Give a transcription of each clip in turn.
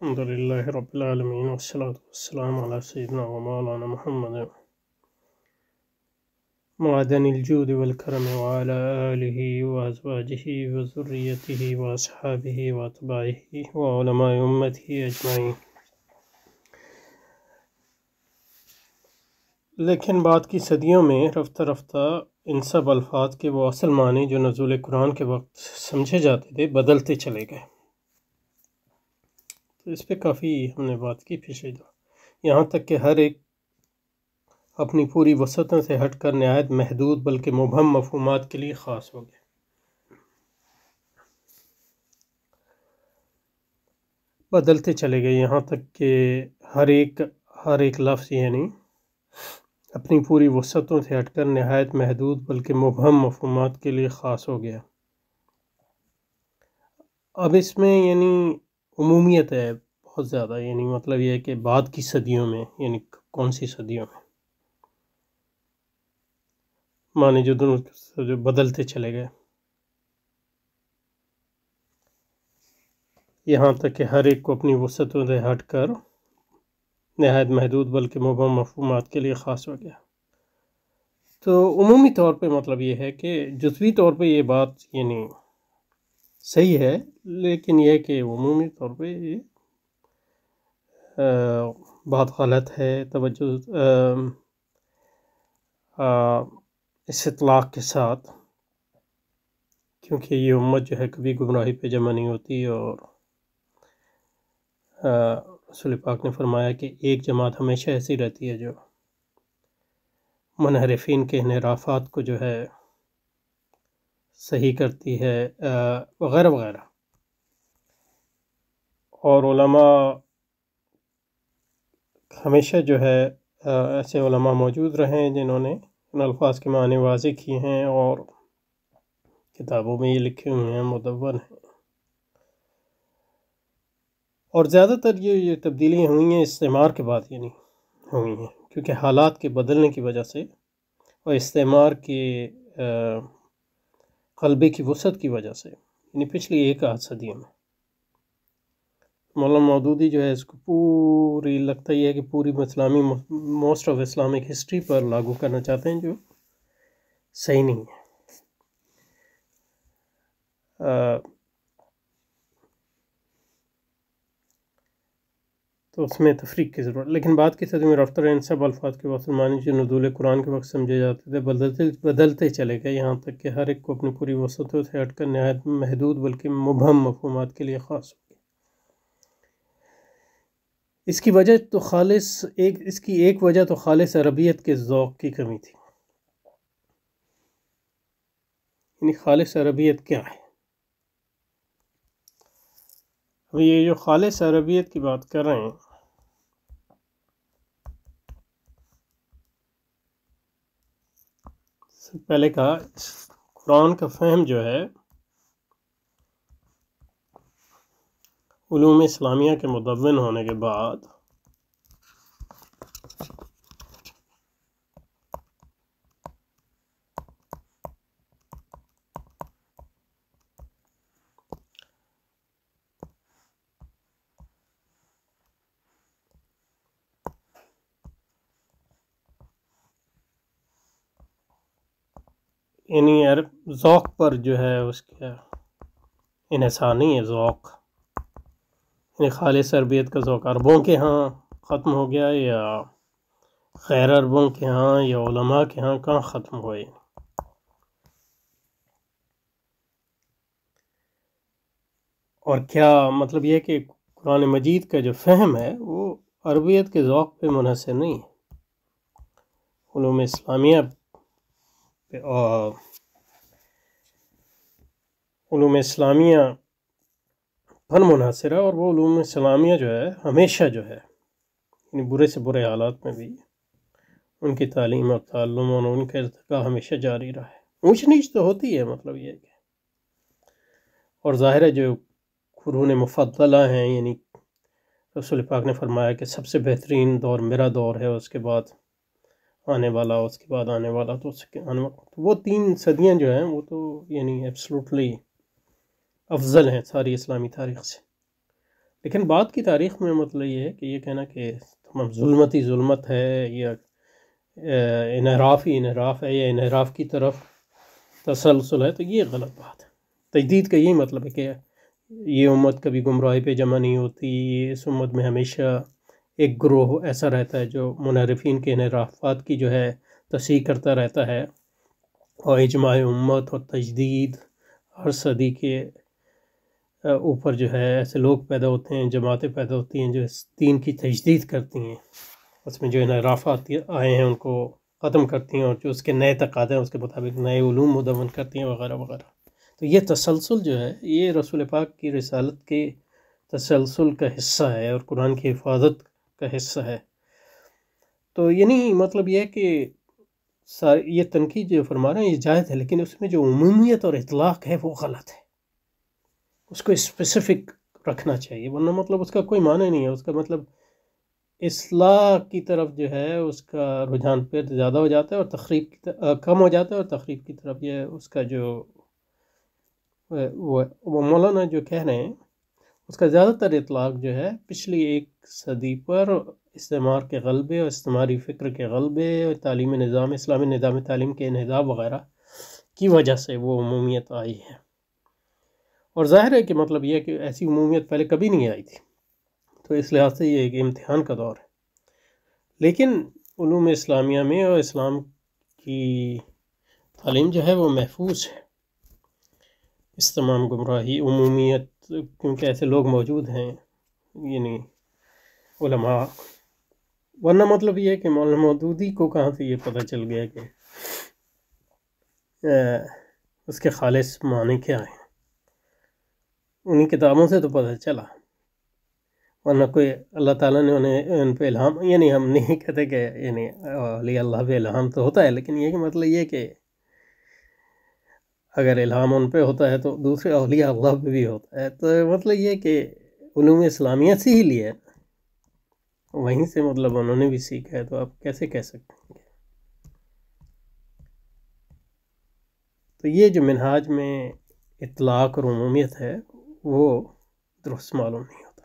الحمد لله رب العالمين والصلاة والسلام على سيدنا ومولانا محمد معدن الجود والكرم وعلى آله وأزواجه وذريته وأصحابه وأتباعه وعلماء أمته أجمعين۔ لیکن بعد کی صدیوں میں رفتہ رفتہ ان سب الفاظ کے وہ اصل معنی جو نزول قرآن کے وقت سمجھے جاتے تھے بدلتے چلے گئے۔ تو اس پہ کافی ہم نے بات کی پچھلی دفعہ، یہاں تک کہ ہر ایک اپنی پوری وسعتوں سے ہٹ کر نہایت محدود بلکہ مبہم مفہومات کے لیے خاص ہو گئے۔ بدلتے چلے گئے یہاں تک کہ ہر ایک لفظ یعنی اپنی پوری وسعتوں سے ہٹ کر نہایت محدود بلکہ مبہم مفہومات کے لیے خاص ہو گیا۔ اب اس میں یعنی عمومیت ہے بہت زیادہ، یعنی مطلب یہ ہے کہ بعد کی صدیوں میں، یعنی کون سی صدیوں میں معنی جو بدلتے چلے گئے، یہاں تک کہ ہر ایک کو اپنی وسعتوں سے ہٹ کر نہایت محدود بلکہ مبہم مفہومات کے لیے خاص ہو گیا۔ تو عمومی طور پہ مطلب یہ ہے کہ جزوی طور پہ یہ بات یعنی صحیح ہے، لیکن یہ کہ عمومی طور پہ یہ بات غلط ہے۔ توجہ اس اطلاق کے ساتھ، کیونکہ یہ امت جو ہے کبھی گمراہی پہ جمع نہیں ہوتی، اور رسول پاک نے فرمایا کہ ایک جماعت ہمیشہ ایسی رہتی ہے جو منحرفین کے انحرافات کو جو ہے صحیح کرتی ہے وغیرہ وغیرہ۔ اور علماء ہمیشہ جو ہے ایسے علماء موجود رہے ہیں جنہوں نے ان الفاظ کے معنی واضح کیے ہیں اور کتابوں میں یہ لکھے ہوئے ہیں، مدون ہیں۔ اور زیادہ تر یہ تبدیلیاں ہوئی ہیں استعمار کے بعد، یعنی ہوئی ہیں کیونکہ حالات کے بدلنے کی وجہ سے اور استعمار کے قلبے کی وسعت کی وجہ سے، یعنی پچھلی ایک آدھ صدیوں میں مولانا مودودی جو ہے اس کو پوری لگتا ہی ہے کہ پوری اسلامی موسٹ آف اسلامک ہسٹری پر لاگو کرنا چاہتے ہیں، جو صحیح نہیں ہے۔ تو اس میں تفریق کی ضرورت، لیکن بعد کی صدی میں رفتہ ان سب الفاظ کے اصل معنی جو نزول قرآن کے وقت سمجھے جاتے تھے بدلتے چلے گئے، یہاں تک کہ ہر ایک کو اپنی پوری وسعتوں سے ہٹ کر نہایت محدود بلکہ مبہم مفہومات کے لیے خاص ہو گئے۔ اس کی ایک وجہ تو خالص عربیت کے ذوق کی کمی تھی۔ یعنی خالص عربیت کیا ہے؟ اب یہ جو خالص عربیت کی بات کر رہے ہیں، پہلے کہا قرآن کا فہم جو ہے علوم اسلامیہ کے مدون ہونے کے بعد یعنی ذوق پر جو ہے اس کا انحصار نہیں ہے، ذوق یعنی خالص عربیت کا ذوق عربوں کے ہاں ختم ہو گیا یا غیر عربوں کے ہاں یا علماء کے ہاں کہاں ختم ہوئے؟ اور کیا مطلب یہ کہ قرآن مجید کا جو فہم ہے وہ عربیت کے ذوق پہ منحصر نہیں ہے، علوم اسلامیہ پر منحصر ہے، اور وہ علوم اسلامیہ جو ہے ہمیشہ جو ہے یعنی برے سے برے حالات میں بھی ان کی تعلیم اور تعلم اور ان کا ارتقاء ہمیشہ جاری رہا ہے۔ اونچ نیچ تو ہوتی ہے، مطلب یہ کہ اور ظاہر ہے جو قرون مفضلہ ہیں، یعنی رسول پاک نے فرمایا کہ سب سے بہترین دور میرا دور ہے، اس کے بعد آنے والا، اس کے بعد آنے والا، تو وہ 3 صدیاں جو ہیں وہ تو یعنی ایبسلوٹلی افضل ہیں ساری اسلامی تاریخ سے۔ لیکن بعد کی تاریخ میں مطلب یہ ہے کہ یہ کہنا کہ تمام ظلمت ہی ظلمت ہے، یا انحراف ہی انحراف ہے، یا انحراف کی طرف تسلسل ہے، تو یہ غلط بات ہے۔ تجدید کا یہی مطلب ہے کہ یہ امت کبھی گمراہی پہ جمع نہیں ہوتی، اس امت میں ہمیشہ ایک گروہ ایسا رہتا ہے جو منحرفین کے انحرافات کی جو ہے تصحیح کرتا رہتا ہے، اور اجماع امت اور تجدید ہر صدی کے اوپر جو ہے ایسے لوگ پیدا ہوتے ہیں، جماعتیں پیدا ہوتی ہیں جو اس دین کی تجدید کرتی ہیں، اس میں جو انحرافات آئے ہیں ان کو ختم کرتی ہیں، اور جو اس کے نئے تقاضے ہیں اس کے مطابق نئے علوم مدون کرتی ہیں وغیرہ وغیرہ۔ تو یہ تسلسل جو ہے یہ رسول پاک کی رسالت کے تسلسل کا حصہ ہے اور قرآن کی حفاظت کا حصہ ہے۔ تو یعنی مطلب یہ ہے کہ یہ تنقید جو فرما رہے ہیں یہ جائز ہے، لیکن اس میں جو عمومیت اور اطلاق ہے وہ غلط ہے، اس کو اسپیسیفک رکھنا چاہیے، ورنہ مطلب اس کا کوئی معنی نہیں ہے۔ اس کا مطلب اصلاح کی طرف جو ہے اس کا رجحان پھر زیادہ ہو جاتا ہے، اور تخریب کی کم ہو جاتا ہے، اور تخریب کی طرف یہ اس کا جو وہ مولانا جو کہہ رہے ہیں اس کا زیادہ تر اطلاق جو ہے پچھلی ایک صدی پر استعمار کے غلبے اور استعماری فکر کے غلبے اور تعلیمی نظام اسلامی نظام تعلیم کے انحطاط وغیرہ کی وجہ سے وہ عمومیت آئی ہے، اور ظاہر ہے کہ مطلب یہ کہ ایسی عمومیت پہلے کبھی نہیں آئی تھی، تو اس لحاظ سے یہ ایک امتحان کا دور ہے۔ لیکن علوم اسلامیہ میں اور اسلام کی تعلیم جو ہے وہ محفوظ ہے اس تمام گمراہی عمومیت، کیونکہ ایسے لوگ موجود ہیں یعنی علماء، ورنہ مطلب یہ ہے کہ مولانا مودودی کو کہاں سے یہ پتہ چل گیا کہ اس کے خالص معنی کیا ہیں، انہی کتابوں سے تو پتہ چلا، ورنہ کوئی اللہ تعالیٰ نے انہیں ان پہ الہام، یعنی ہم نہیں کہتے کہ یعنی اولیاء اللہ پہ الہام تو ہوتا ہے، لیکن یہ کہ مطلب یہ کہ اگر الہام ان پہ ہوتا ہے تو دوسرے اولیاء اللہ پہ بھی ہوتا ہے، تو مطلب یہ کہ علوم اسلامیہ سے ہی لیا ہے، وہیں سے مطلب انہوں نے بھی سیکھا ہے، تو آپ کیسے کہہ سکتے ہیں؟ تو یہ جو منہاج میں اطلاق اور عمومیت ہے وہ درست معلوم نہیں ہوتا۔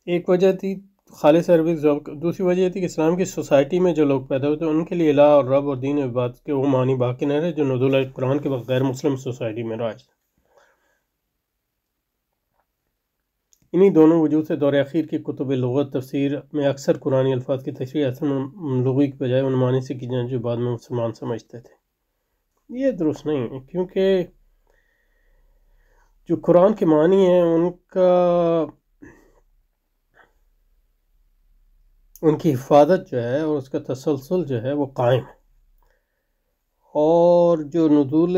ایک وجہ تھی خالص عربی ذوق، دوسری وجہ یہ تھی کہ اسلام کی سوسائٹی میں جو لوگ پیدا ہوتے ہیں ان کے لیے الہ اور رب اور دین عبادت کے وہ معنی باقی نہ رہے جو نزول قرآن کے وقت غیر مسلم سوسائٹی میں رائج تھے۔ انہی دونوں وجود سے دور اخیر کی کتب لغت تفسیر میں اکثر قرآنی الفاظ کی تشریح اصل لغوی کی بجائے ان معنی سے کی جائیں جو بعد میں مسلمان سمجھتے تھے۔ یہ درست نہیں ہے، کیونکہ جو قرآن کے معنی ہیں ان کی حفاظت جو ہے اور اس کا تسلسل جو ہے وہ قائم ہے، اور جو نزول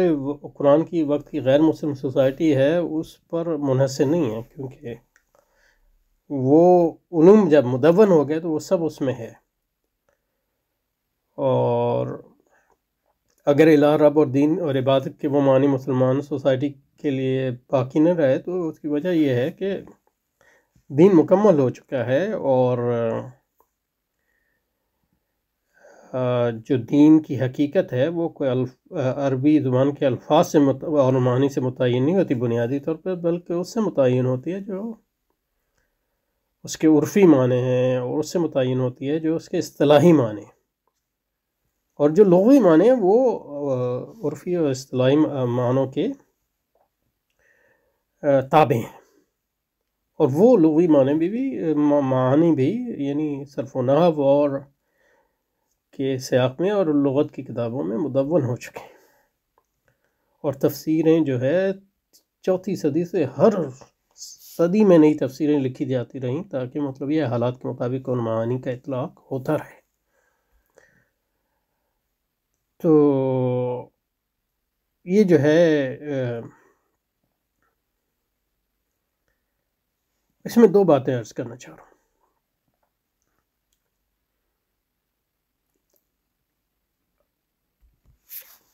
قرآن کی وقت کی غیر مسلم سوسائٹی ہے اس پر منحصر نہیں ہے، کیونکہ وہ علوم جب مدون ہو گئے تو وہ سب اس میں ہے، اور اگر الہ رب اور دین اور عبادت کے وہ معنی مسلمان سوسائٹی کے لیے باقی نہ رہے تو اس کی وجہ یہ ہے کہ دین مکمل ہو چکا ہے، اور جو دین کی حقیقت ہے وہ کوئی عربی زبان کے الفاظ سے اور معنی سے متعین نہیں ہوتی بنیادی طور پر، بلکہ اس سے متعین ہوتی ہے جو اس کے عرفی معنی ہیں، اور اس سے متعین ہوتی ہے جو اس کے اصطلاحی معنی ہیں، اور جو لغوی معنی ہیں وہ عرفی اور اصطلاحی معنوں کے تابع ہیں، اور وہ لغوی معنی بھی یعنی صرف و نحو اور کے سیاق میں اور لغت کی کتابوں میں مدون ہو چکے ہیں، اور تفسیریں جو ہے 4 صدی سے ہر صدی میں نئی تفسیریں لکھی جاتی رہیں تاکہ مطلب یہ حالات کے مطابق ان معانی کا اطلاق ہوتا رہے۔ تو یہ جو ہے اس میں 2 باتیں عرض کرنا چاہ رہا ہوں۔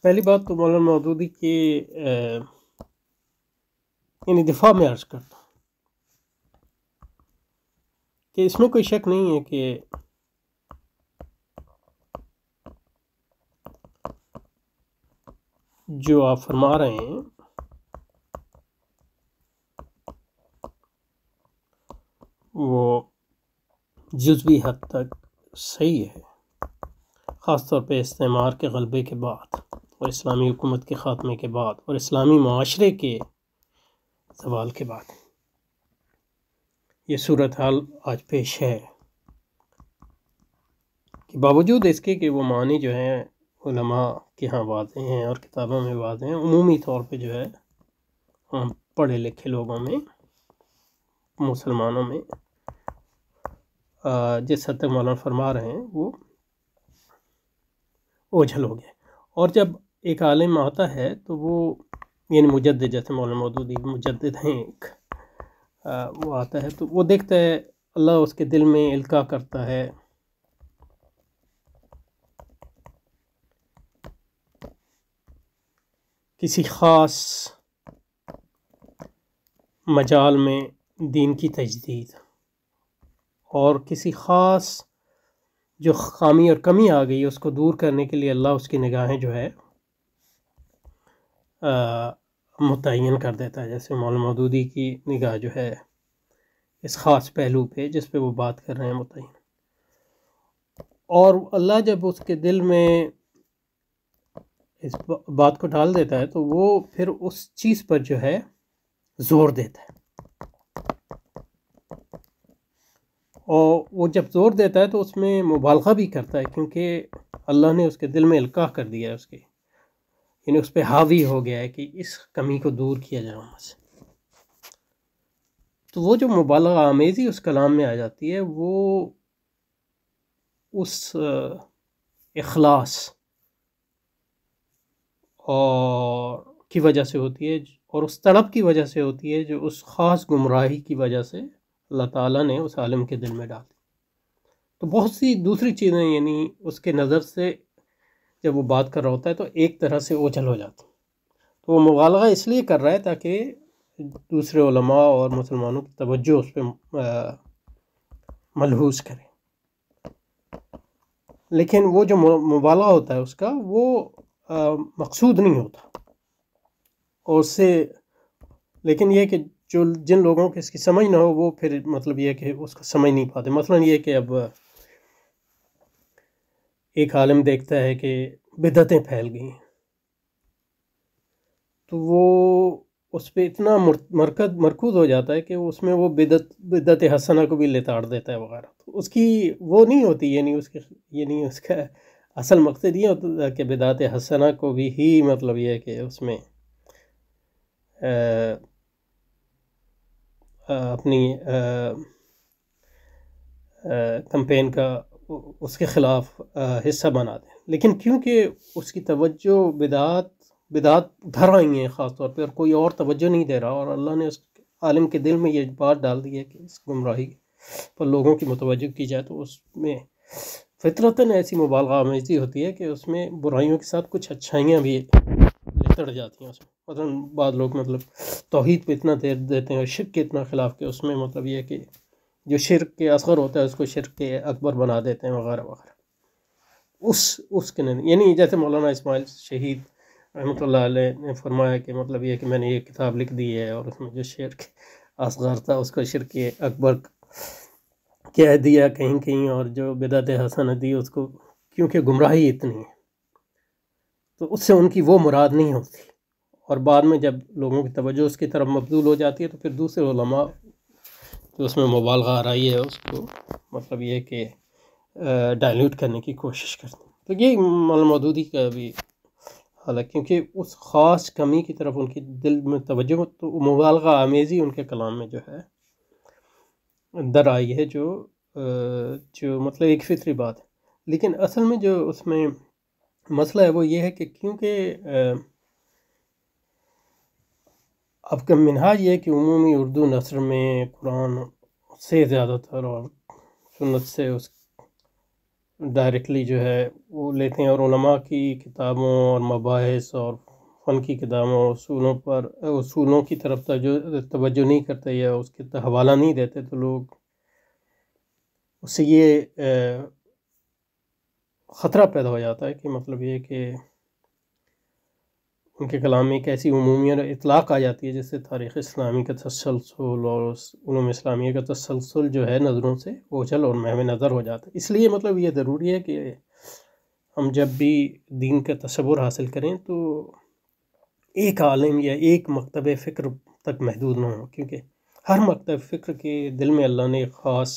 پہلی بات تو مولانا مودودی کی یعنی دفاع میں عرض کرتا ہوں کہ اس میں کوئی شک نہیں ہے کہ جو آپ فرما رہے ہیں وہ جزوی حد تک صحیح ہے، خاص طور پہ استعمار کے غلبے کے بعد اور اسلامی حکومت کے خاتمے کے بعد اور اسلامی معاشرے کے زوال کے بعد یہ صورتحال آج پیش ہے، کہ باوجود اس کے کہ وہ معنی جو ہیں علماء کے ہاں واضح ہیں اور کتابوں میں واضح ہیں، عمومی طور پہ جو ہے ہم پڑھے لکھے لوگوں میں، مسلمانوں میں جس حد تک مولانا فرما رہے ہیں وہ اوجھل ہو گیا۔ اور جب ایک عالم آتا ہے تو وہ یعنی مجدد، جیسے مولانا مودودی مجدد ہیں ایک، وہ آتا ہے تو وہ دیکھتا ہے اللہ اس کے دل میں القاء کرتا ہے کسی خاص مجال میں دین کی تجدید، اور کسی خاص جو خامی اور کمی آ گئی اس کو دور کرنے کے لیے اللہ اس کی نگاہیں جو ہے متعین کر دیتا ہے، جیسے مولانا مودودی کی نگاہ جو ہے اس خاص پہلو پہ جس پہ وہ بات کر رہے ہیں متعین، اور اللہ جب اس کے دل میں اس بات کو ڈال دیتا ہے تو وہ پھر اس چیز پر جو ہے زور دیتا ہے، اور وہ جب زور دیتا ہے تو اس میں مبالغہ بھی کرتا ہے، کیونکہ اللہ نے اس کے دل میں القاء کر دیا ہے، اس کے یعنی اس پہ حاوی ہو گیا ہے کہ اس کمی کو دور کیا جائے وہاں سے۔ تو وہ جو مبالغہ آمیزی اس کلام میں آ جاتی ہے وہ اس اخلاص اور کی وجہ سے ہوتی ہے، اور اس طلب کی وجہ سے ہوتی ہے جو اس خاص گمراہی کی وجہ سے اللہ تعالیٰ نے اس عالم کے دل میں ڈال دی۔ تو بہت سی دوسری چیزیں یعنی اس کے نظر سے جب وہ بات کر رہا ہوتا ہے تو ایک طرح سے اوجھل ہو جاتی، تو وہ مبالغہ اس لیے کر رہا ہے تاکہ دوسرے علماء اور مسلمانوں کی توجہ اس پہ ملحوظ کرے، لیکن وہ جو مبالغہ ہوتا ہے اس کا وہ مقصود نہیں ہوتا، اور اس سے لیکن یہ کہ جو جن لوگوں کو اس کی سمجھ نہ ہو وہ پھر مطلب یہ کہ اس کو سمجھ نہیں پاتے۔ مثلا یہ کہ اب ایک عالم دیکھتا ہے کہ بدعتیں پھیل گئی ہیں تو وہ اس پہ اتنا مرکوز ہو جاتا ہے کہ اس میں وہ بدعت حسنہ کو بھی لتاڑ دیتا ہے وغیرہ، تو اس کی وہ نہیں ہوتی، یعنی اس کا اصل مقصد یہ ہوتا ہے کہ بدعت حسنہ کو بھی ہی مطلب یہ ہے کہ اس میں اپنی کمپین کا اس کے خلاف حصہ بنا دیں، لیکن کیونکہ اس کی توجہ بدعات گھر آئی ہیں خاص طور پہ، اور کوئی اور توجہ نہیں دے رہا، اور اللہ نے اس عالم کے دل میں یہ بات ڈال دی ہے کہ اس گمراہی پر لوگوں کی متوجہ کی جائے، تو اس میں فطرتاً ایسی مبالغہ آمیزی ہوتی ہے کہ اس میں برائیوں کے ساتھ کچھ اچھائیاں بھی لتڑ جاتی ہیں اس میں۔ مثلاً بعض لوگ مطلب توحید پہ اتنا دیر دیتے ہیں اور شرک کے اتنا خلاف کہ اس میں مطلب یہ کہ جو شرک کے اصغر ہوتا ہے اس کو شرک کے اکبر بنا دیتے ہیں وغیرہ وغیرہ، اس کے یعنی جیسے مولانا اسماعیل شہید رحمۃ اللہ علیہ نے فرمایا کہ مطلب یہ کہ میں نے یہ کتاب لکھ دی ہے اور اس میں جو شرک اصغر تھا اس کو شرک اکبر کہہ دیا کہیں کہیں، اور جو بدعت حسنہ دی اس کو، کیونکہ گمراہی اتنی ہے تو اس سے ان کی وہ مراد نہیں ہوتی، اور بعد میں جب لوگوں کی توجہ اس کی طرف مبذول ہو جاتی ہے تو پھر دوسرے علماء تو اس میں مبالغہ آ رہی ہے اس کو مطلب یہ کہ ڈائلیوٹ کرنے کی کوشش کرتے ہیں۔ تو یہ مولانا مودودی کا بھی حال ہے، کیونکہ اس خاص کمی کی طرف ان کی دل میں توجہ، تو مبالغہ آمیزی ان کے کلام میں جو ہے در آئی ہے، جو مطلب ایک فطری بات ہے، لیکن اصل میں جو اس میں مسئلہ ہے وہ یہ ہے کہ کیونکہ اب کا منہاج یہ ہے کہ عمومی اردو نثر میں قرآن سے زیادہ تر اور سنت سے اس ڈائریکٹلی جو ہے وہ لیتے ہیں، اور علماء کی کتابوں اور مباحث اور فن کی کتابوں اصولوں کی طرف توجہ نہیں کرتے یا اس کے حوالہ نہیں دیتے، تو لوگ اس سے یہ خطرہ پیدا ہو جاتا ہے کہ مطلب یہ کہ ان کے کلام میں ایک ایسی عمومی اور اطلاق آ جاتی ہے جس سے تاریخ اسلامی کا تسلسل اور علوم اسلامیہ کا تسلسل جو ہے نظروں سے اوجھل اور محو نظر ہو جاتا ہے۔ اس لیے مطلب یہ ضروری ہے کہ ہم جب بھی دین کا تصور حاصل کریں تو ایک عالم یا ایک مکتب فکر تک محدود نہ ہوں، کیونکہ ہر مکتب فکر کے دل میں اللہ نے ایک خاص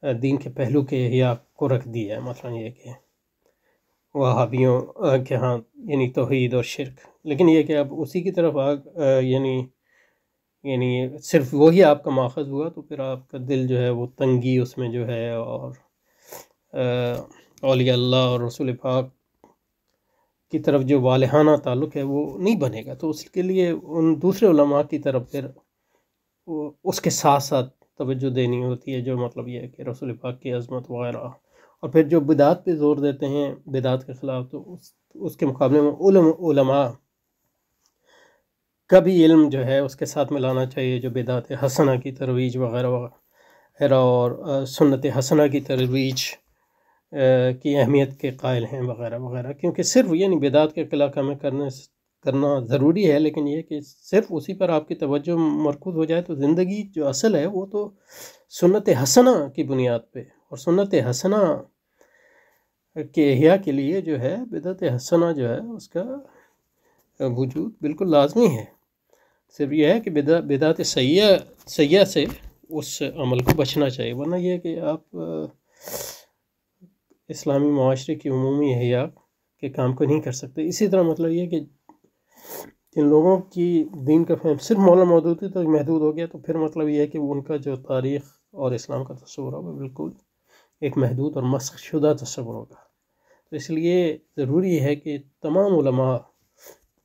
دین کے پہلو کے احیاء کو رکھ دیا ہے۔ مثلا یہ کہ وہابیوں کے ہاں یعنی توحید اور شرک، لیکن یہ کہ اب اسی کی طرف یعنی صرف وہی آپ کا ماخذ ہوا تو پھر آپ کا دل جو ہے وہ تنگی اس میں جو ہے، اور اولیاء اللہ اور رسول پاک کی طرف جو والہانہ تعلق ہے وہ نہیں بنے گا۔ تو اس کے لیے ان دوسرے علماء کی طرف پھر اس کے ساتھ ساتھ توجہ دینی ہوتی ہے، جو مطلب یہ ہے کہ رسول پاک کی عظمت وغیرہ، اور پھر جو بدعات پہ زور دیتے ہیں بدعات کے خلاف، تو اس کے مقابلے میں علماء کا بھی علم جو ہے اس کے ساتھ ملانا چاہیے، جو بدعات حسنہ کی ترویج وغیرہ وغیرہ اور سنت حسنہ کی ترویج کی اہمیت کے قائل ہیں وغیرہ وغیرہ، کیونکہ صرف یعنی بدعات کے خلاف ہمیں کرنا ضروری ہے، لیکن یہ کہ صرف اسی پر آپ کی توجہ مرکوز ہو جائے تو زندگی جو اصل ہے وہ تو سنت حسنہ کی بنیاد پہ، اور سنت حسنہ کے احیاء کے لیے جو ہے بدعت حسنہ جو ہے اس کا وجود بالکل لازمی ہے۔ صرف یہ ہے کہ بدعت سیئہ سے اس عمل کو بچنا چاہیے، ورنہ یہ کہ آپ اسلامی معاشرے کی عمومی احیاء کے کام کو نہیں کر سکتے۔ اسی طرح مطلب یہ کہ جن لوگوں کی دین کا فہم صرف مولا مودودی تک محدود ہو گیا تو پھر مطلب یہ ہے کہ ان کا جو تاریخ اور اسلام کا تصور ہے وہ بالکل ایک محدود اور مسخ شدہ تصور ہوگا۔ تو اس لیے ضروری ہے کہ تمام علماء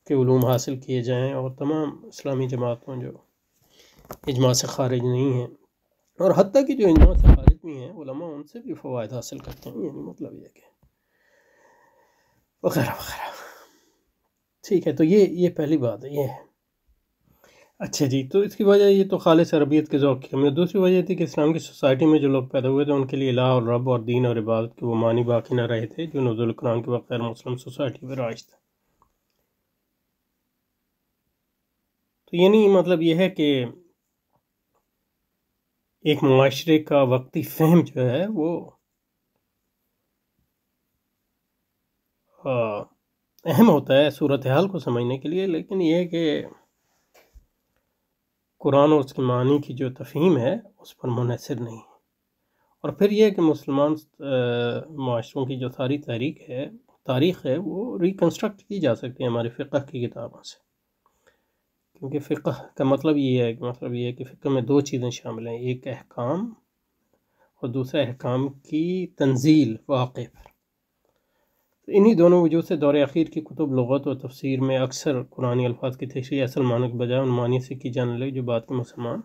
کے علوم حاصل کیے جائیں، اور تمام اسلامی جماعتوں جو اجماع سے خارج نہیں ہیں، اور حتیٰ کہ جو اجماع سے خارج بھی ہیں علماء ان سے بھی فوائد حاصل کرتے ہیں، یعنی مطلب یہ کہ وغیرہ وغیرہ۔ ٹھیک ہے، تو یہ پہلی بات ہے، یہ ہے۔ اچھا جی، تو اس کی وجہ یہ تو خالص عربیت کے ذوق کی کمی ہے۔ دوسری وجہ تھی کہ اسلام کی سوسائٹی میں جو لوگ پیدا ہوئے تھے ان کے لیے الہ اور رب اور دین اور عبادت کے وہ معنی باقی نہ رہے تھے جو نزول قرآن کے وقت غیر مسلم سوسائٹی میں رائج تھے۔ تو یعنی مطلب یہ ہے کہ ایک معاشرے کا وقتی فہم جو ہے وہ اہم ہوتا ہے صورتحال کو سمجھنے کے لیے، لیکن یہ کہ قرآن اور اس کے معنی کی جو تفہیم ہے اس پر منحصر نہیں۔ اور پھر یہ کہ مسلمان معاشروں کی جو ساری تاریخ ہے وہ ریکنسٹرکٹ کی جا سکتی ہے ہماری فقہ کی کتابوں سے، کیونکہ فقہ کا مطلب یہ ہے کہ فقہ میں دو چیزیں شامل ہیں، ایک احکام اور دوسرا احکام کی تنزیل واقع پر۔ انہی دونوں وجوہ سے دور اخیر کی کتب لغت و تفسیر میں اکثر قرآنی الفاظ کی تشریح اصل معنی کے بجائے ان معنی سے کی جانے لگی جو بعد کے مسلمان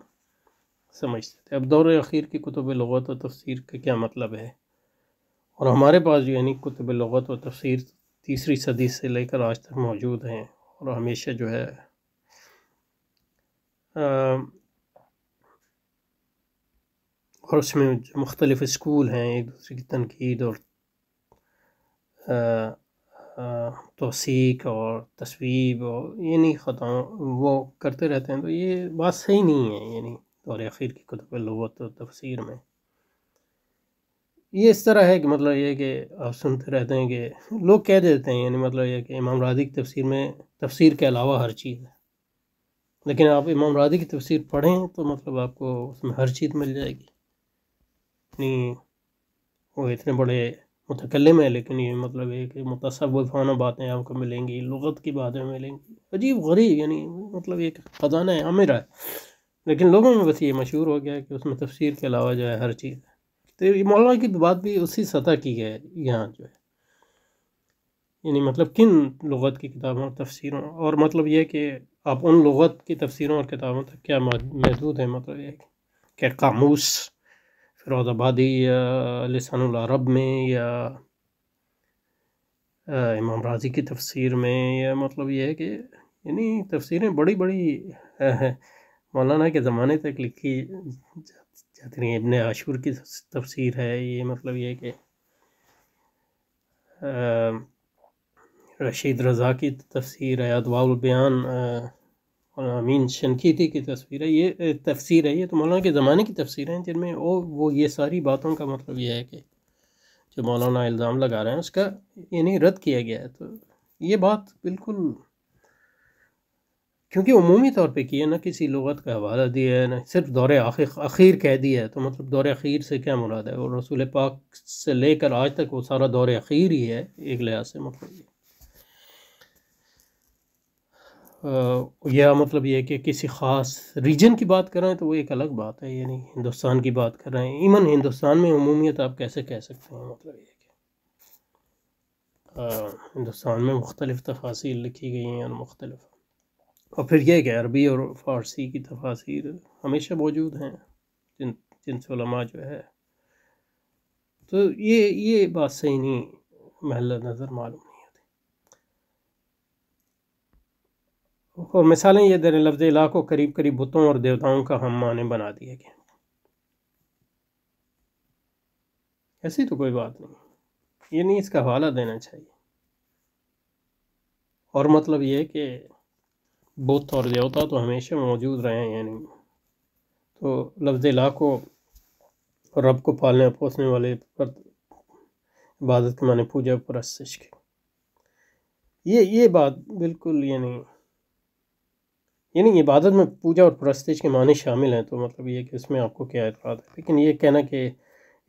سمجھتے تھے۔ اب دور اخیر کی کتب لغت و تفسیر کا کیا مطلب ہے، اور ہمارے پاس جو یعنی کتب لغت و تفسیر 3 صدی سے لے کر آج تک موجود ہیں، اور ہمیشہ جو ہے اور اس میں جو مختلف اسکول ہیں ایک دوسرے کی تنقید اور توثیق اور تصویب اور یعنی خطاؤں وہ کرتے رہتے ہیں، تو یہ بات صحیح نہیں ہے۔ یعنی دور اخیر کی کتب لغت و تفسیر میں یہ اس طرح ہے کہ مطلب یہ کہ آپ سنتے رہتے ہیں کہ لوگ کہہ دیتے ہیں، یعنی مطلب یہ کہ امام راضی کی تفسیر میں تفسیر کے علاوہ ہر چیز ہے، لیکن آپ امام راضی کی تفسیر پڑھیں تو مطلب آپ کو اس میں ہر چیز مل جائے گی۔ یعنی وہ اتنے بڑے متکلم ہیں، لیکن یہ مطلب ہے کہ متصوفانہ باتیں آپ کو ملیں گی، لغت کی باتیں ملیں گی، عجیب غریب، یعنی مطلب ایک خزانہ ہے عامر ہے، لیکن لوگوں میں بس یہ مشہور ہو گیا کہ اس میں تفسیر کے علاوہ جو ہے ہر چیز ہے۔ تو یہ مولانا کی بات بھی اسی سطح کی ہے یہاں جو ہے، یعنی مطلب کن لغت کی کتابوں اور تفسیروں، اور مطلب یہ کہ آپ ان لغت کی تفسیروں اور کتابوں تک کیا محدود ہیں، مطلب یہ کہ قاموس فیروز آبادی یا لسان العرب میں یا امام راضی کی تفسیر میں، یا مطلب یہ ہے کہ یعنی تفسیریں بڑی مولانا کے زمانے تک لکھی جاتی رہی ہیں۔ ابن عاشور کی تفسیر ہے، یہ مطلب یہ کہ رشید رضا کی تفسیر ہے، ادواء البیان امین شنقیطی کی تفسیر ہے، یہ تو مولانا کے زمانے کی تفسیریں ہیں، جن میں وہ یہ ساری باتوں کا مطلب یہ ہے کہ جو مولانا الزام لگا رہے ہیں اس کا یعنی رد کیا گیا ہے۔ تو یہ بات بالکل، کیونکہ عمومی طور پہ کیا، نہ کسی لغت کا حوالہ دیا ہے، نہ صرف دور اخیر کہہ دیا ہے۔ تو مطلب دور اخیر سے کیا مراد ہے؟ اور رسول پاک سے لے کر آج تک وہ سارا دور اخیر ہی ہے ایک لحاظ سے، مطلب یا مطلب یہ کہ کسی خاص ریجن کی بات کر رہے ہیں تو وہ ایک الگ بات ہے، یعنی ہندوستان کی بات کر رہے ہیں، ایون ہندوستان میں عمومیت آپ کیسے کہہ سکتے ہیں؟ مطلب یہ کہ ہندوستان میں مختلف تفاسیر لکھی گئی ہیں اور مختلف، اور پھر یہ کہ عربی اور فارسی کی تفاسیر ہمیشہ موجود ہیں جن سے علماء جو ہے، تو یہ بات صحیح نہیں، محل نظر معلوم نہیں ہوتی۔ اور مثالیں یہ در لفظ الہ کو قریب قریب بتوں اور دیوتاؤں کا ہم معنی بنا دیا گیا، ایسی تو کوئی بات نہیں، یہ نہیں، اس کا حوالہ دینا چاہیے۔ اور مطلب یہ کہ بت اور دیوتا تو ہمیشہ موجود رہے ہیں، یعنی تو لفظ الہ کو رب کو پالنے اور پوسنے والے پر عبادت کے معنی پوجا پرستش کے، یہ بات بالکل یعنی عبادت میں پوجا اور پرستش کے معنی شامل ہیں، تو مطلب یہ کہ اس میں آپ کو کیا اعتراض ہے؟ لیکن یہ کہنا کہ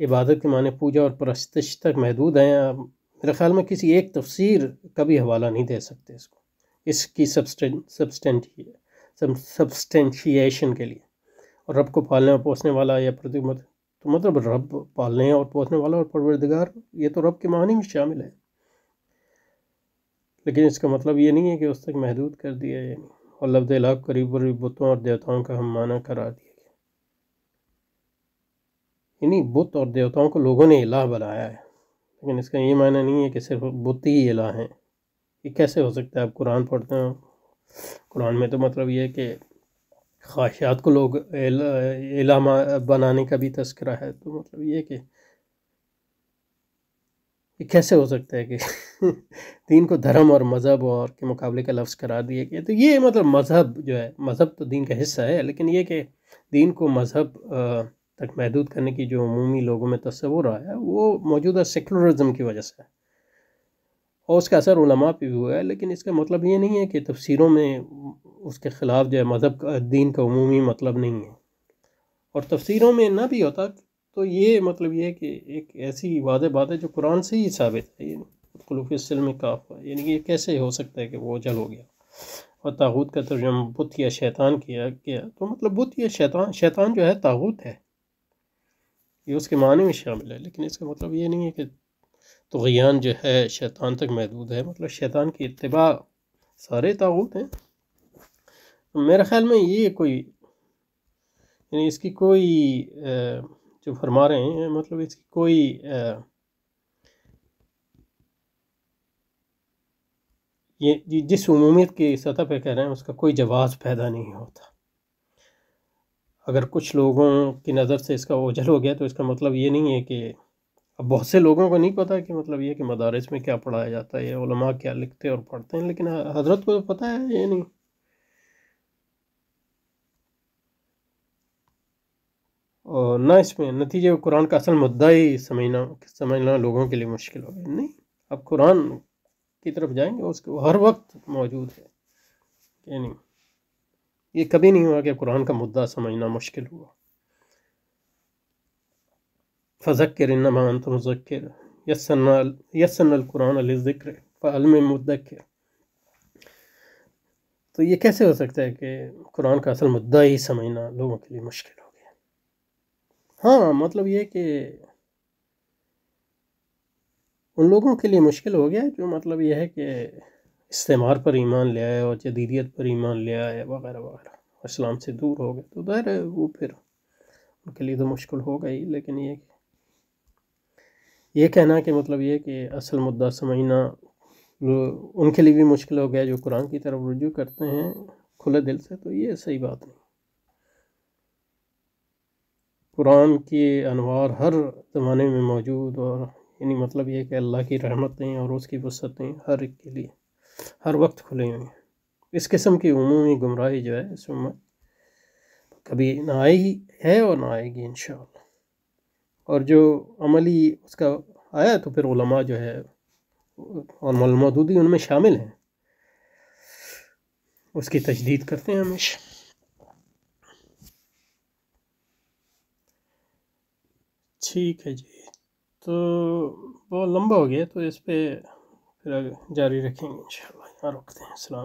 عبادت کے معنی پوجا اور پرستش تک محدود ہیں، میرے خیال میں کسی ایک تفسیر کا بھی حوالہ نہیں دے سکتے اس کی سبسٹینشیشن کے لیے۔ اور رب کو پالنے اور پوسنے والا یا تو مطلب رب پالنے اور پوسنے والا اور پروردگار، یہ تو رب کے معنی میں شامل ہے، لیکن اس کا مطلب یہ نہیں ہے کہ اس تک محدود کر دیا ہے، یعنی اور لفظ الہ قریب قریب بتوں اور دیوتاؤں کا ہم معنی قرار دیا گیا، یعنی بت اور دیوتاؤں کو لوگوں نے الہ بنایا ہے، لیکن اس کا یہ معنی نہیں ہے کہ صرف بت ہی الہ ہیں۔ یہ کیسے ہو سکتا ہے؟ آپ قرآن پڑھتے ہیں، قرآن میں تو مطلب یہ ہے کہ خواہشات کو لوگ الہ بنانے کا بھی تذکرہ ہے، تو مطلب یہ کہ یہ کیسے ہو سکتا ہے کہ دین کو دھرم اور مذہب اور کے مقابلے کا لفظ قرار دیا گیا؟ تو یہ مطلب مذہب جو ہے، مذہب تو دین کا حصہ ہے، لیکن یہ کہ دین کو مذہب تک محدود کرنے کی جو عمومی لوگوں میں تصور آیا ہے وہ موجودہ سیکولرزم کی وجہ سے ہے، اور اس کا اثر علماء پہ بھی ہوا ہے، لیکن اس کا مطلب یہ نہیں ہے کہ تفسیروں میں اس کے خلاف جو ہے مذہب کا دین کا عمومی مطلب نہیں ہے، اور تفسیروں میں نہ بھی ہوتا تو یہ مطلب یہ ہے کہ ایک ایسی واضح بات ہے جو قرآن سے ہی ثابت ہے، یعنی خلوف السلم کافہ، یعنی یہ کیسے ہو سکتا ہے کہ وہ اوجھل ہو گیا۔ اور طاغوت کا ترجمہ بت یا شیطان کیا گیا، تو مطلب بت یا شیطان جو ہے طاغوت ہے، یہ اس کے معنی میں شامل ہے، لیکن اس کا مطلب یہ نہیں ہے کہ طغیان جو ہے شیطان تک محدود ہے، مطلب شیطان کی اتباع سارے طاغوت ہیں۔ میرے خیال میں یہ کوئی یعنی اس کی کوئی جو فرما رہے ہیں مطلب اس کی کوئی یہ جس عمومیت کی سطح پہ کہہ رہے ہیں اس کا کوئی جواز پیدا نہیں ہوتا۔ اگر کچھ لوگوں کی نظر سے اس کا اوجھل ہو گیا تو اس کا مطلب یہ نہیں ہے کہ اب بہت سے لوگوں کو نہیں پتہ کہ مطلب یہ کہ مدارس میں کیا پڑھایا جاتا ہے یا علماء کیا لکھتے اور پڑھتے ہیں، لیکن حضرت کو پتہ ہے یہ نہیں، اور نہ اس میں نتیجے قرآن کا اصل مدعا ہی سمجھنا لوگوں کے لیے مشکل ہو گیا۔ نہیں، اب قرآن کی طرف جائیں گے، اس کو ہر وقت موجود ہے، یعنی یہ کبھی نہیں ہوا کہ قرآن کا مدعا سمجھنا مشکل ہوا۔ فذکر انما انت مذکر یسرنا القرآن للذکر فہل من مدکر، تو یہ کیسے ہو سکتا ہے کہ قرآن کا اصل مدعا ہی سمجھنا لوگوں کے لیے مشکل ہو گیا؟ ہاں مطلب یہ کہ ان لوگوں کے لیے مشکل ہو گیا جو مطلب یہ ہے کہ استعمار پر ایمان لے آئے اور جدیدیت پر ایمان لے آئے وغیرہ وغیرہ، اسلام سے دور ہو گئے، تو ظاہر ہے وہ پھر ان کے لیے تو مشکل ہوگا ہی، لیکن یہ کہنا کہ مطلب یہ کہ اصل مدعا سمجھنا ان کے لیے بھی مشکل ہو گیا جو قرآن کی طرف رجوع کرتے ہیں کھلے دل سے، تو یہ صحیح بات نہیں۔ قرآن کی انوار ہر زمانے میں موجود، اور یعنی مطلب یہ کہ اللہ کی رحمتیں اور اس کی وسعتیں ہر ایک کے لیے ہر وقت کھلی ہوئی ہیں۔ اس قسم کی عمومی گمراہی جو ہے اس امت کبھی نہ آئی ہے اور نہ آئے گی انشاءاللہ، اور جو عملی اس کا آیا تو پھر علماء جو ہے اور مودودی ان میں شامل ہیں، اس کی تجدید کرتے ہیں ہمیشہ۔ ٹھیک ہے جی، تو بہت لمبا ہو گیا تو اس پہ پھر جاری رکھیں گے انشاءاللہ، یہاں رکھتے ہیں۔ السلام علیکم۔